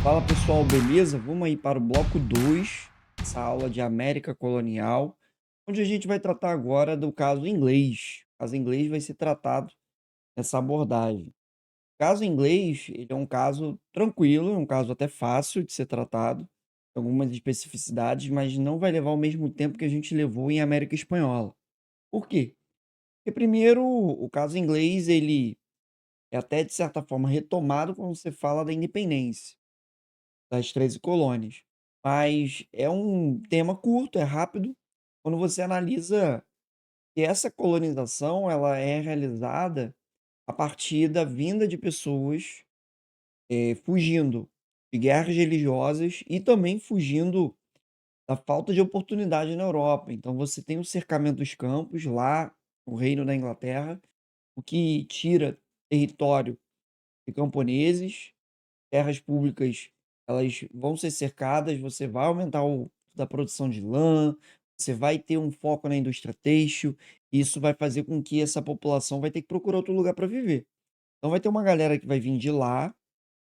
Fala pessoal, beleza? Vamos aí para o bloco 2 dessa aula de América Colonial, onde a gente vai tratar agora do caso inglês. O caso inglês vai ser tratado nessa abordagem. O caso inglês, ele é um caso tranquilo, é um caso até fácil de ser tratado, tem algumas especificidades, mas não vai levar o mesmo tempo que a gente levou em América Espanhola. Por quê? Porque primeiro, o caso inglês, ele é até de certa forma retomado quando você fala da independência das 13 colônias. Mas é um tema curto, é rápido, quando você analisa que essa colonização ela é realizada a partir da vinda de pessoas, fugindo de guerras religiosas e também fugindo da falta de oportunidade na Europa. Então você tem o cercamento dos campos lá no Reino da Inglaterra, o que tira território de camponeses. Terras públicas, elas vão ser cercadas, você vai aumentar o da produção de lã, você vai ter um foco na indústria têxtil, e isso vai fazer com que essa população vai ter que procurar outro lugar para viver. Então vai ter uma galera que vai vir de lá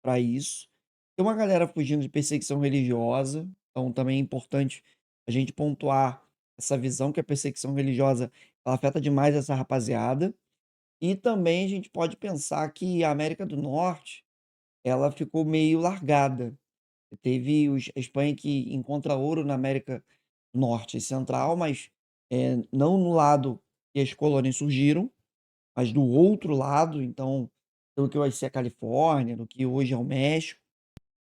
para isso, tem uma galera fugindo de perseguição religiosa, então também é importante a gente pontuar essa visão que a perseguição religiosa, ela afeta demais essa rapaziada, e também a gente pode pensar que a América do Norte ela ficou meio largada. Teve os a Espanha que encontra ouro na América Norte e Central, mas, não no lado que as colônias surgiram, mas do outro lado, então, pelo que vai ser a Califórnia, do que hoje é o México.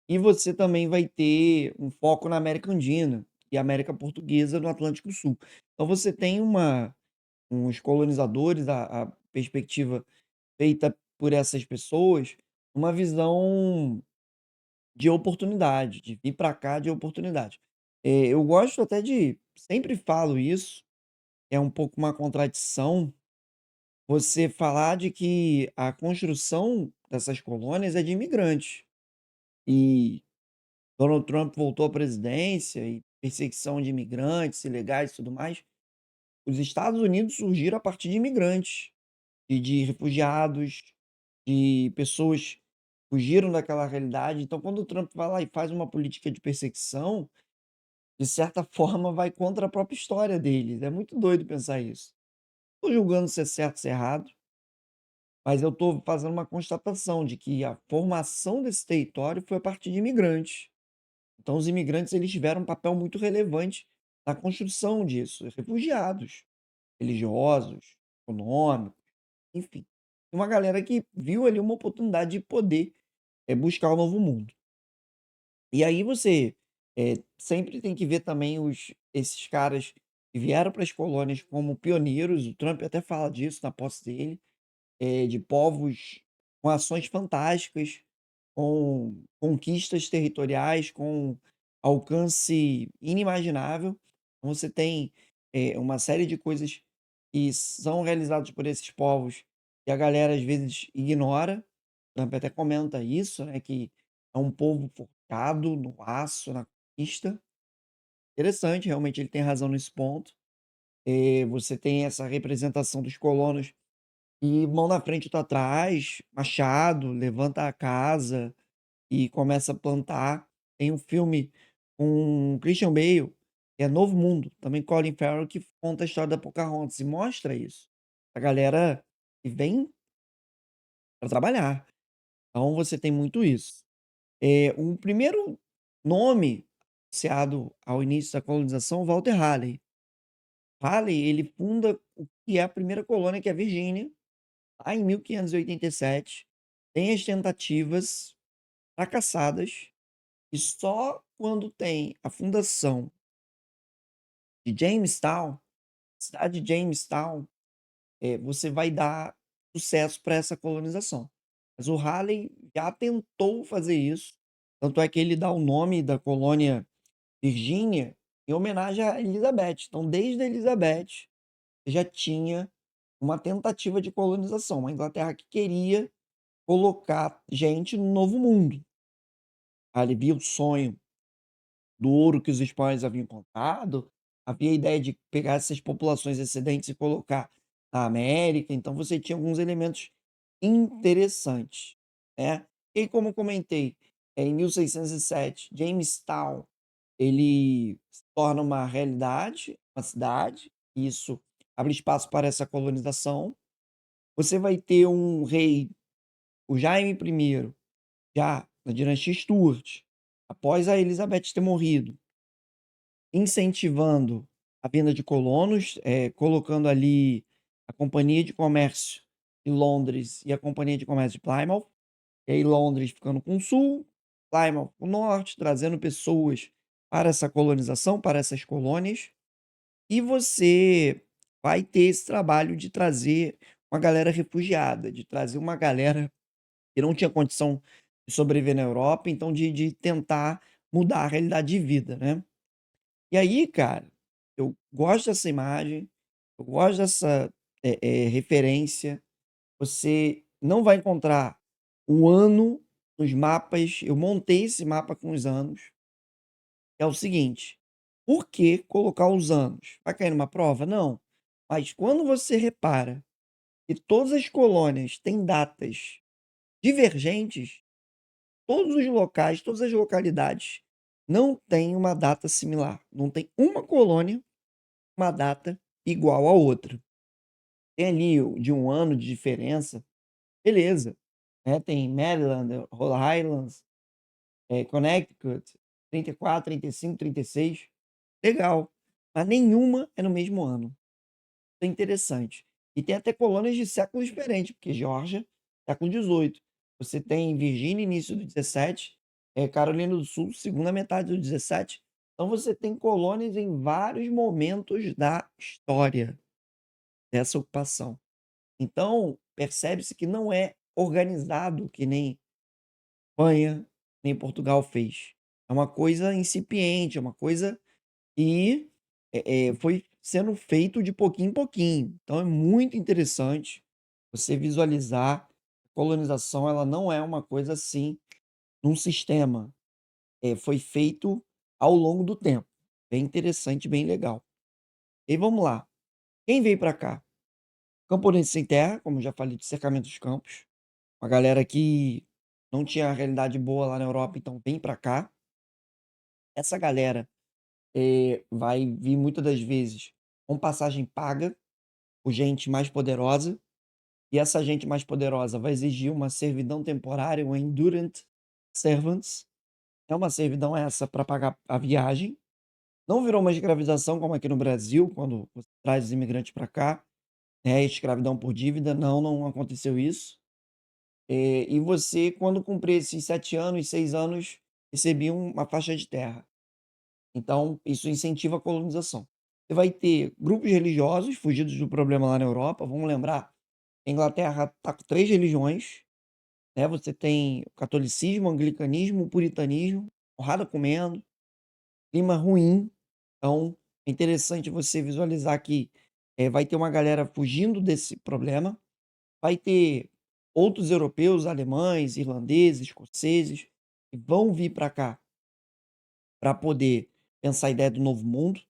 E você também vai ter um foco na América Andina e América Portuguesa no Atlântico Sul. Então você tem uns colonizadores, a perspectiva feita por essas pessoas, uma visão de oportunidade, de vir para cá de oportunidade. Eu gosto até de sempre falo isso, é um pouco uma contradição, você falar de que a construção dessas colônias é de imigrantes. E Donald Trump voltou à presidência e perseguição de imigrantes ilegais e tudo mais. Os Estados Unidos surgiram a partir de imigrantes e de refugiados, de pessoas que fugiram daquela realidade. Então, quando o Trump vai lá e faz uma política de perseguição, de certa forma, vai contra a própria história deles. É muito doido pensar isso. Tô julgando se é certo, se é errado, mas eu tô fazendo uma constatação de que a formação desse território foi a partir de imigrantes. Então os imigrantes, eles tiveram um papel muito relevante na construção disso, refugiados, religiosos, econômicos, enfim. Uma galera que viu ali uma oportunidade de poder, buscar o novo mundo. E aí você, sempre tem que ver também esses caras que vieram para as colônias como pioneiros, o Trump até fala disso na posse dele, de povos com ações fantásticas, com conquistas territoriais, com alcance inimaginável. Então você tem, uma série de coisas que são realizadas por esses povos e a galera às vezes ignora. O Trump até comenta isso, né, que é um povo forjado no aço, na conquista. Interessante, realmente ele tem razão nesse ponto. Você tem essa representação dos colonos e mão na frente, outra atrás, machado, levanta a casa e começa a plantar. Tem um filme com Christian Bale, que é Novo Mundo, também Colin Farrell, que conta a história da Pocahontas e mostra isso. A galera que vem para trabalhar. Então você tem muito isso. O primeiro nome associado ao início da colonização, Walter Raleigh. Raleigh, ele funda o que é a primeira colônia, que é a Virgínia, lá em 1587. Tem as tentativas fracassadas e só quando tem a fundação de Jamestown, cidade de Jamestown, você vai dar sucesso para essa colonização. Mas o Raleigh já tentou fazer isso, tanto é que ele dá o nome da colônia Virgínia em homenagem a Elizabeth. Então, desde a Elizabeth, já tinha uma tentativa de colonização, uma Inglaterra que queria colocar gente no Novo Mundo. Ali via o sonho do ouro que os espanhóis haviam encontrado, havia a ideia de pegar essas populações excedentes e colocar na América, então você tinha alguns elementos interessantes, né. E como eu comentei, Em 1607, Jamestown, ele se torna uma realidade, uma cidade, e isso abre espaço para essa colonização. Você vai ter um rei, o Jaime I, já na dinastia Stuart, após a Elizabeth ter morrido, incentivando a vinda de colonos, colocando ali a Companhia de Comércio de Londres e a Companhia de Comércio de Plymouth, e aí Londres ficando com o sul, Plymouth com o norte, trazendo pessoas para essa colonização, para essas colônias. E você vai ter esse trabalho de trazer uma galera refugiada, de trazer uma galera que não tinha condição de sobreviver na Europa, então de tentar mudar a realidade de vida, né. E aí, cara, eu gosto dessa imagem, eu gosto dessa, referência. Você não vai encontrar o ano nos mapas. Eu montei esse mapa com os anos, é o seguinte: por que colocar os anos? Vai cair numa prova? Não. Mas quando você repara que todas as colônias têm datas divergentes, todos os locais, todas as localidades não têm uma data similar. Não tem uma colônia uma data igual à outra. Tem ali de um ano de diferença, beleza, né, tem Maryland, Rhode Island, Connecticut, 34, 35, 36, legal, mas nenhuma é no mesmo ano. Isso é interessante. E tem até colônias de séculos diferentes, porque Geórgia, século XVIII. Você tem Virgínia, início do 17, Carolina do Sul, segunda metade do 17. Então você tem colônias em vários momentos da história dessa ocupação. Então, percebe-se que não é organizado que nem Espanha, nem Portugal fez. É uma coisa incipiente, é uma coisa que, foi sendo feito de pouquinho em pouquinho. Então é muito interessante você visualizar. A colonização, ela não é uma coisa assim, num sistema. Foi feito ao longo do tempo. Bem interessante, bem legal. E vamos lá, quem veio para cá? Camponês sem terra, como eu já falei, de cercamento dos campos. Uma galera que não tinha realidade boa lá na Europa, então vem para cá. Essa galera, vai vir muitas das vezes com passagem paga por gente mais poderosa, e essa gente mais poderosa vai exigir uma servidão temporária, um Enduring Servants. É uma servidão essa para pagar a viagem. Não virou uma escravização como aqui no Brasil, quando você traz os imigrantes para cá, escravidão por dívida. Não, não aconteceu isso. E você, quando cumprir esses 7 anos, 6 anos, recebia uma faixa de terra. Então, isso incentiva a colonização. Você vai ter grupos religiosos fugidos do problema lá na Europa. Vamos lembrar, a Inglaterra está com 3 religiões, né? Você tem o catolicismo, o anglicanismo, o puritanismo, porrada comendo, clima ruim. Então, é interessante você visualizar que vai ter uma galera fugindo desse problema. Vai ter outros europeus, alemães, irlandeses, escoceses, que vão vir para cá para poder pensar a ideia do novo mundo.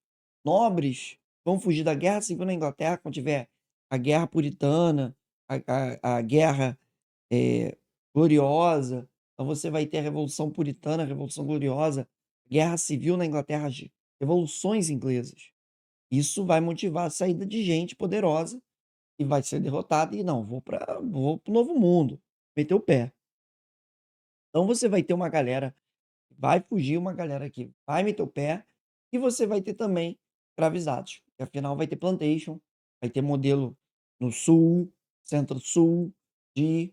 Nobres vão fugir da guerra civil na Inglaterra, quando tiver a guerra puritana, a guerra, gloriosa. Então você vai ter a Revolução Puritana, a Revolução Gloriosa, guerra civil na Inglaterra, as revoluções inglesas. Isso vai motivar a saída de gente poderosa e vai ser derrotada e: "Não, vou para o novo mundo", meter o pé. Então você vai ter uma galera que vai fugir, uma galera que vai meter o pé, e você vai ter também escravizados, e afinal vai ter plantation, vai ter modelo no sul, centro-sul de,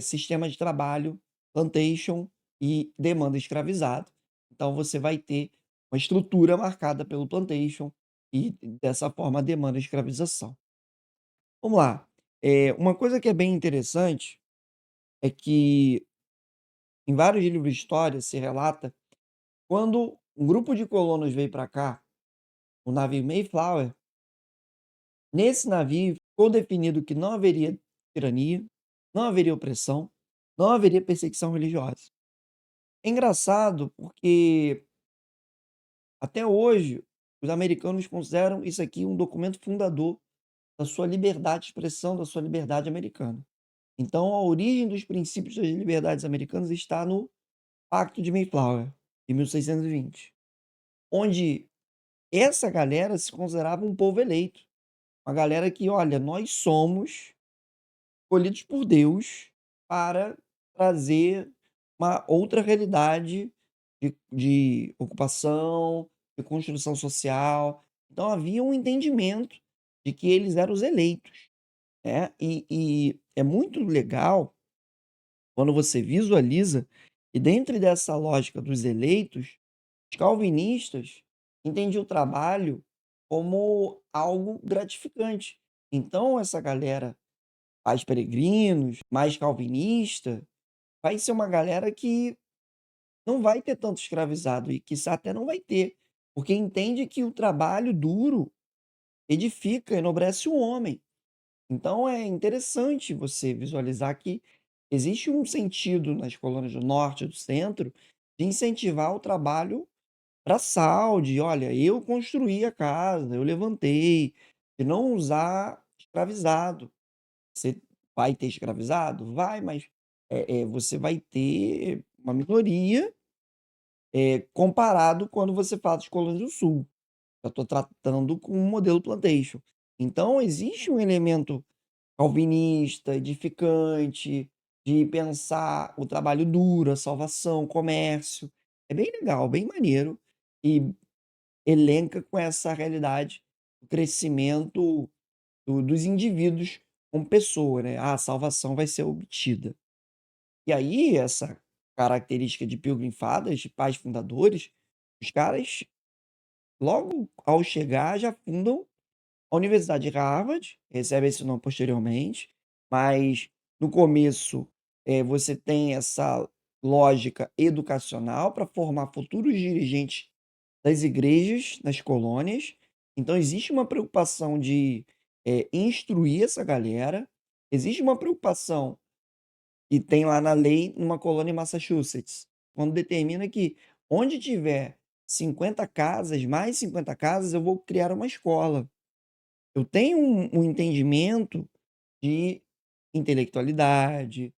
sistema de trabalho, plantation e demanda escravizado. Então você vai ter uma estrutura marcada pelo plantation e dessa forma a demanda a escravização. Vamos lá, uma coisa que é bem interessante é que em vários livros de história se relata quando um grupo de colonos veio para cá, o navio Mayflower. Nesse navio ficou definido que não haveria tirania, não haveria opressão, não haveria perseguição religiosa. É engraçado porque até hoje os americanos consideram isso aqui um documento fundador da sua liberdade de expressão, da sua liberdade americana. Então a origem dos princípios das liberdades americanas está no Pacto de Mayflower, de 1620, onde essa galera se considerava um povo eleito, uma galera que: "Olha, nós somos escolhidos por Deus para trazer uma outra realidade de ocupação, de construção social". Então havia um entendimento de que eles eram os eleitos, né. E é muito legal quando você visualiza que dentro dessa lógica dos eleitos, os calvinistas entendiam o trabalho como algo gratificante. Então essa galera mais peregrinos, mais calvinista, vai ser uma galera que não vai ter tanto escravizado e quiçá até não vai ter, porque entende que o trabalho duro edifica, enobrece o homem. Então é interessante você visualizar que existe um sentido nas colônias do norte e do centro de incentivar o trabalho braçal, de: "Olha, eu construí a casa, eu levantei", de não usar escravizado. Você vai ter escravizado? Vai, mas, você vai ter uma minoria, comparado quando você fala dos colônias do sul. Eu estou tratando com o modelo plantation. Então existe um elemento calvinista, edificante, de pensar o trabalho duro, a salvação, o comércio. É bem legal, bem maneiro e elenca com essa realidade, o crescimento dos indivíduos como pessoa, né. A salvação vai ser obtida. E aí, essa característica de Pilgrim Fathers, de pais fundadores, os caras, logo ao chegar, já fundam a Universidade de Harvard, recebe esse nome posteriormente, mas no começo, você tem essa lógica educacional para formar futuros dirigentes das igrejas nas colônias. Então existe uma preocupação de, instruir essa galera, existe uma preocupação e tem lá na lei numa colônia em Massachusetts, quando determina que onde tiver 50 casas, mais 50 casas, eu vou criar uma escola. Eu tenho um entendimento de intelectualidade,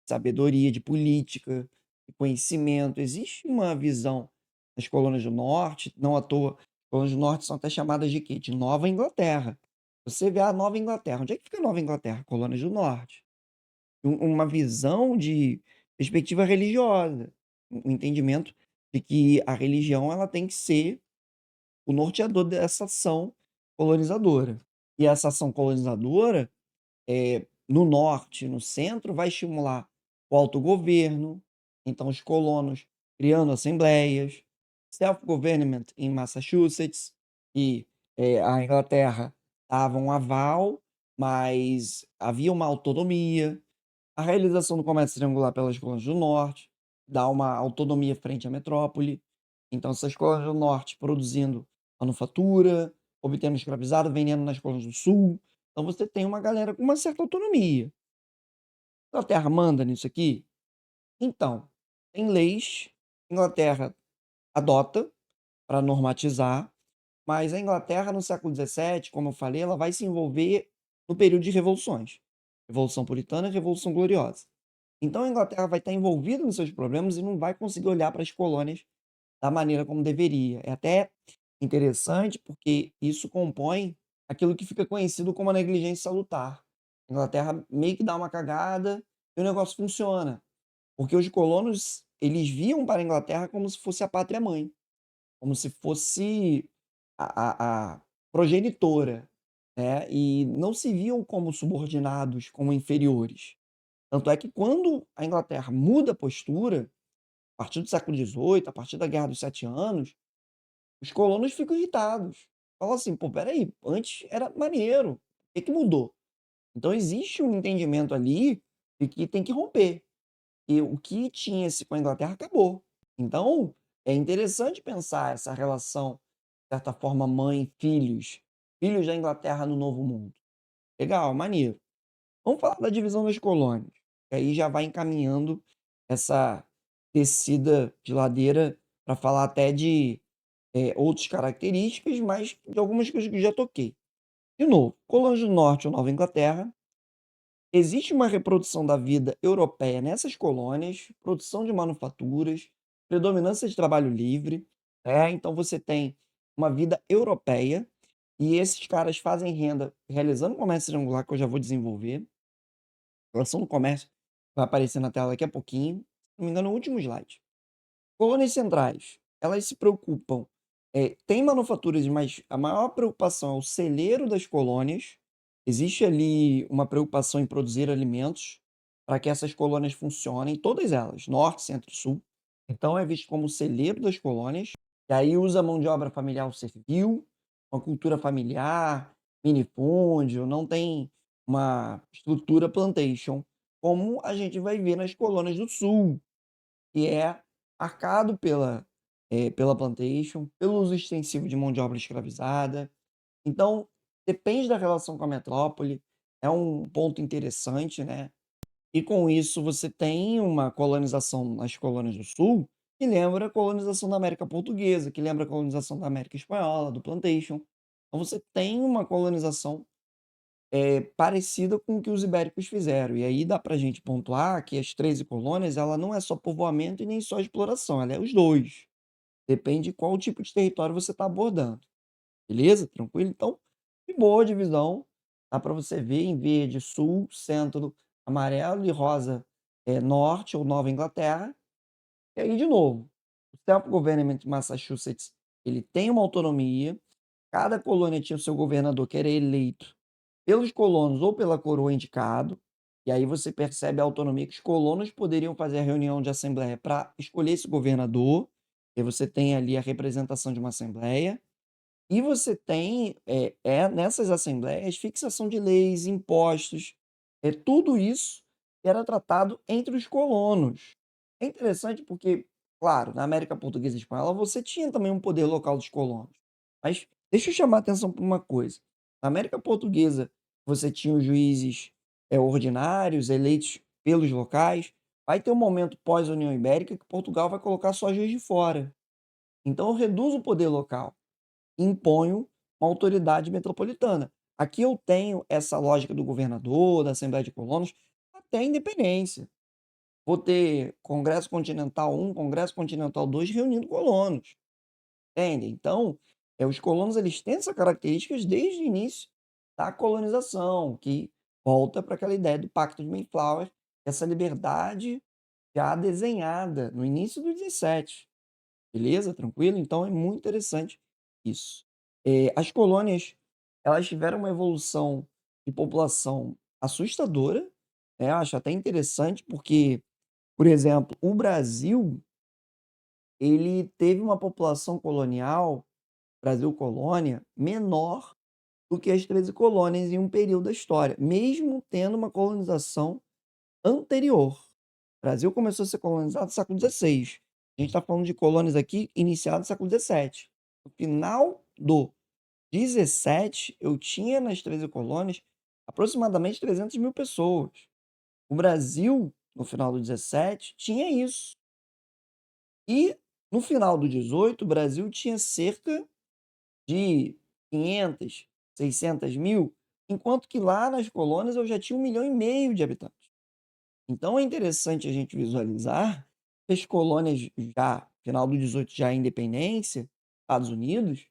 sabedoria, de política, de conhecimento. Existe uma visão nas colônias do norte, não à toa, as colônias do norte são até chamadas de quê? De Nova Inglaterra. Você vê a Nova Inglaterra, onde é que fica a Nova Inglaterra? Colônias do norte. Uma visão de perspectiva religiosa, um entendimento de que a religião ela tem que ser o norteador dessa ação colonizadora. E essa ação colonizadora, no norte no centro, vai estimular o autogoverno, então os colonos criando assembleias, self-government em Massachusetts, e, a Inglaterra dava um aval, mas havia uma autonomia. A realização do comércio triangular pelas colônias do norte dá uma autonomia frente à metrópole. Então essas colônias do norte produzindo manufatura, obtendo escravizado, vendendo nas colônias do sul. Então você tem uma galera com uma certa autonomia. A Inglaterra manda nisso aqui? Então, tem leis, a Inglaterra adota para normatizar, mas a Inglaterra no século XVII, como eu falei, ela vai se envolver no período de revoluções. Revolução Puritana e Revolução Gloriosa. Então a Inglaterra vai estar envolvida nos seus problemas e não vai conseguir olhar para as colônias da maneira como deveria. É até interessante, porque isso compõe aquilo que fica conhecido como a negligência salutar. A Inglaterra meio que dá uma cagada e o negócio funciona, porque os colonos, eles viam para a Inglaterra como se fosse a pátria mãe, como se fosse a progenitora, né, e não se viam como subordinados, como inferiores. Tanto é que quando a Inglaterra muda a postura, a partir do século XVIII, a partir da Guerra dos Sete Anos, os colonos ficam irritados. Falam assim: "Pô, espera aí, antes era maneiro, o que que mudou?". Então existe um entendimento ali de que tem que romper, e o que tinha-se com a Inglaterra acabou. Então, é interessante pensar essa relação, de certa forma, mãe filhos, filhos da Inglaterra no Novo Mundo. Legal, maneiro. Vamos falar da divisão das colônias, que aí já vai encaminhando essa descida de ladeira para falar até de, outras características, mas de algumas coisas que eu já toquei. De novo, colônias do norte ou Nova Inglaterra, existe uma reprodução da vida europeia nessas colônias, produção de manufaturas, predominância de trabalho livre, então você tem uma vida europeia, e esses caras fazem renda realizando comércio triangular, que eu já vou desenvolver. Relação do comércio vai aparecer na tela daqui a pouquinho, se não me engano, no último slide. Colônias centrais, elas se preocupam, tem manufaturas, mas a maior preocupação é o celeiro das colônias. Existe ali uma preocupação em produzir alimentos para que essas colônias funcionem, todas elas, norte, centro e sul. Então é visto como o celeiro das colônias, e aí usa mão de obra familiar servil, uma cultura familiar, minifúndio, não tem uma estrutura plantation, como a gente vai ver nas colônias do sul, que é arcado pela plantation, pelo uso extensivo de mão de obra escravizada. Então, depende da relação com a metrópole, é um ponto interessante, né. E com isso você tem uma colonização nas colônias do sul, que lembra a colonização da América Portuguesa, que lembra a colonização da América Espanhola, do plantation. Então você tem uma colonização, parecida com o que os ibéricos fizeram. E aí dá para a gente pontuar que as 13 colônias, ela não é só povoamento e nem só exploração, ela é os 2. Depende de qual tipo de território você está abordando. Beleza? Tranquilo? Então, de boa divisão, dá para você ver em verde sul, centro amarelo e rosa norte ou Nova Inglaterra. E aí, de novo, o Self-Government de Massachusetts, ele tem uma autonomia, cada colônia tinha o seu governador, que era eleito pelos colonos ou pela coroa indicado, e aí você percebe a autonomia que os colonos poderiam fazer a reunião de assembleia para escolher esse governador, e você tem ali a representação de uma assembleia. E você tem, nessas assembleias, fixação de leis, impostos, tudo isso era tratado entre os colonos. É interessante porque, claro, na América Portuguesa e Espanhola você tinha também um poder local dos colonos. Mas deixa eu chamar a atenção para uma coisa. Na América Portuguesa você tinha os juízes, ordinários, eleitos pelos locais. Vai ter um momento pós-União Ibérica que Portugal vai colocar só juiz de fora. Então reduz o poder local, imponho uma autoridade metropolitana. Aqui eu tenho essa lógica do governador, da Assembleia de Colonos, até a independência. Vou ter Congresso Continental um, Congresso Continental 2 reunindo colonos, entende? Então, os colonos eles têm essas características desde o início da colonização, que volta para aquela ideia do Pacto de Mayflower, essa liberdade já desenhada no início do 17. Beleza? Tranquilo? Então é muito interessante isso. As colônias, elas tiveram uma evolução de população assustadora, né, eu acho até interessante porque, por exemplo, o Brasil, ele teve uma população colonial, Brasil colônia, menor do que as 13 colônias em um período da história, mesmo tendo uma colonização anterior. O Brasil começou a ser colonizado no século XVI. A gente está falando de colônias aqui iniciadas no século XVII. No final do 17, eu tinha nas 13 colônias aproximadamente 300.000 pessoas. O Brasil, no final do 17, tinha isso. E no final do 18, o Brasil tinha cerca de 500, 600 mil, enquanto que lá nas colônias eu já tinha 1,5 milhão de habitantes. Então é interessante a gente visualizar que as colônias já, final do 18, já a independência, Estados Unidos,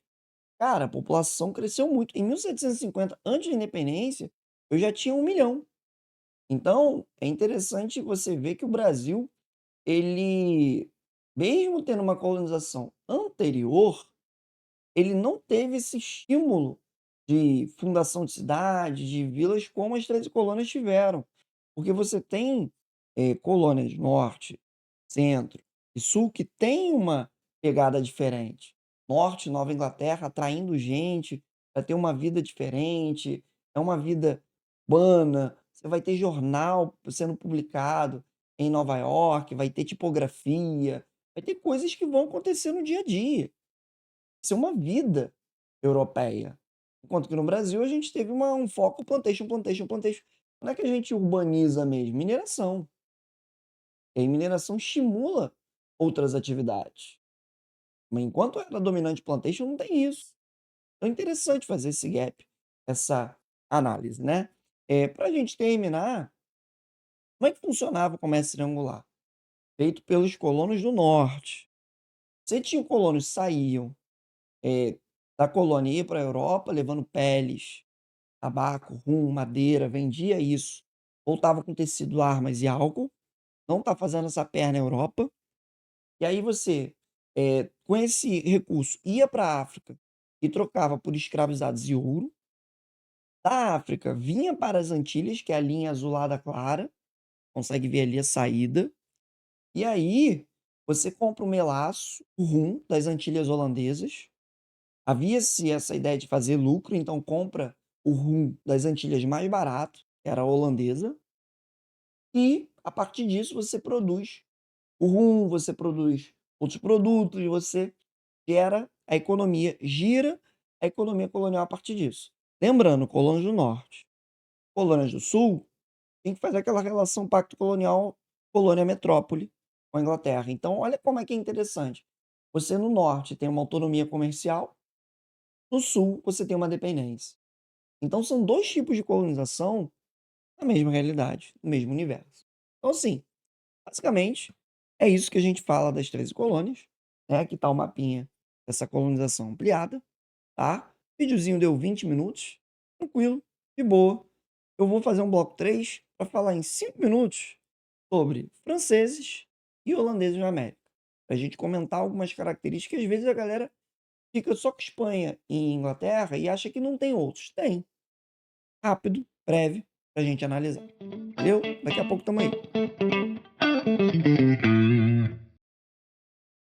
cara, a população cresceu muito. Em 1750, antes da independência, eu já tinha 1 milhão. Então é interessante você ver que o Brasil, ele, mesmo tendo uma colonização anterior, ele não teve esse estímulo de fundação de cidades, de vilas, como as 13 colônias tiveram. Porque você tem, colônias norte, centro e sul que têm uma pegada diferente. Norte, Nova Inglaterra, atraindo gente para ter uma vida diferente, é uma vida urbana, você vai ter jornal sendo publicado em Nova York, vai ter tipografia, vai ter coisas que vão acontecer no dia a dia. Ser uma vida europeia. Enquanto que no Brasil a gente teve um foco plantation, plantation, plantation. Como é que a gente urbaniza mesmo? Mineração. E aí mineração estimula outras atividades. Mas enquanto era dominante plantation, não tem isso. Então é interessante fazer esse gap, essa análise, né? Para a gente terminar, como é que funcionava o comércio triangular? Feito pelos colonos do norte. Você tinha colonos que saíam, eh, da colônia e ia pra Europa levando peles, tabaco, rum, madeira, vendia isso, voltava com tecido, armas e álcool, não tá fazendo essa perna na Europa, e aí você, com esse recurso ia para a África e trocava por escravizados e ouro. Da África vinha para as Antilhas, que é a linha azulada clara, consegue ver ali a saída, e aí você compra o melaço, o rum das Antilhas Holandesas. Havia-se essa ideia de fazer lucro, então compra o rum das Antilhas mais barato, que era a holandesa, e a partir disso você produz o rum, você produz outros produtos, e você gera a economia, gira a economia colonial a partir disso. Lembrando, colônias do norte, colônias do sul, tem que fazer aquela relação pacto colonial, colônia-metrópole com a Inglaterra. Então, olha como é que é interessante. Você no norte tem uma autonomia comercial, no sul você tem uma dependência. Então, são dois tipos de colonização na mesma realidade, no mesmo universo. Então, assim, basicamente, é isso que a gente fala das 13 colônias, né? Aqui tá o mapinha dessa colonização ampliada, tá? O videozinho deu 20 minutos, tranquilo, de boa. Eu vou fazer um bloco 3 para falar em 5 minutos sobre franceses e holandeses na América. Pra gente comentar algumas características que às vezes a galera fica só com Espanha e Inglaterra e acha que não tem outros. Tem. Rápido, breve, pra gente analisar. Valeu? Daqui a pouco tamo aí.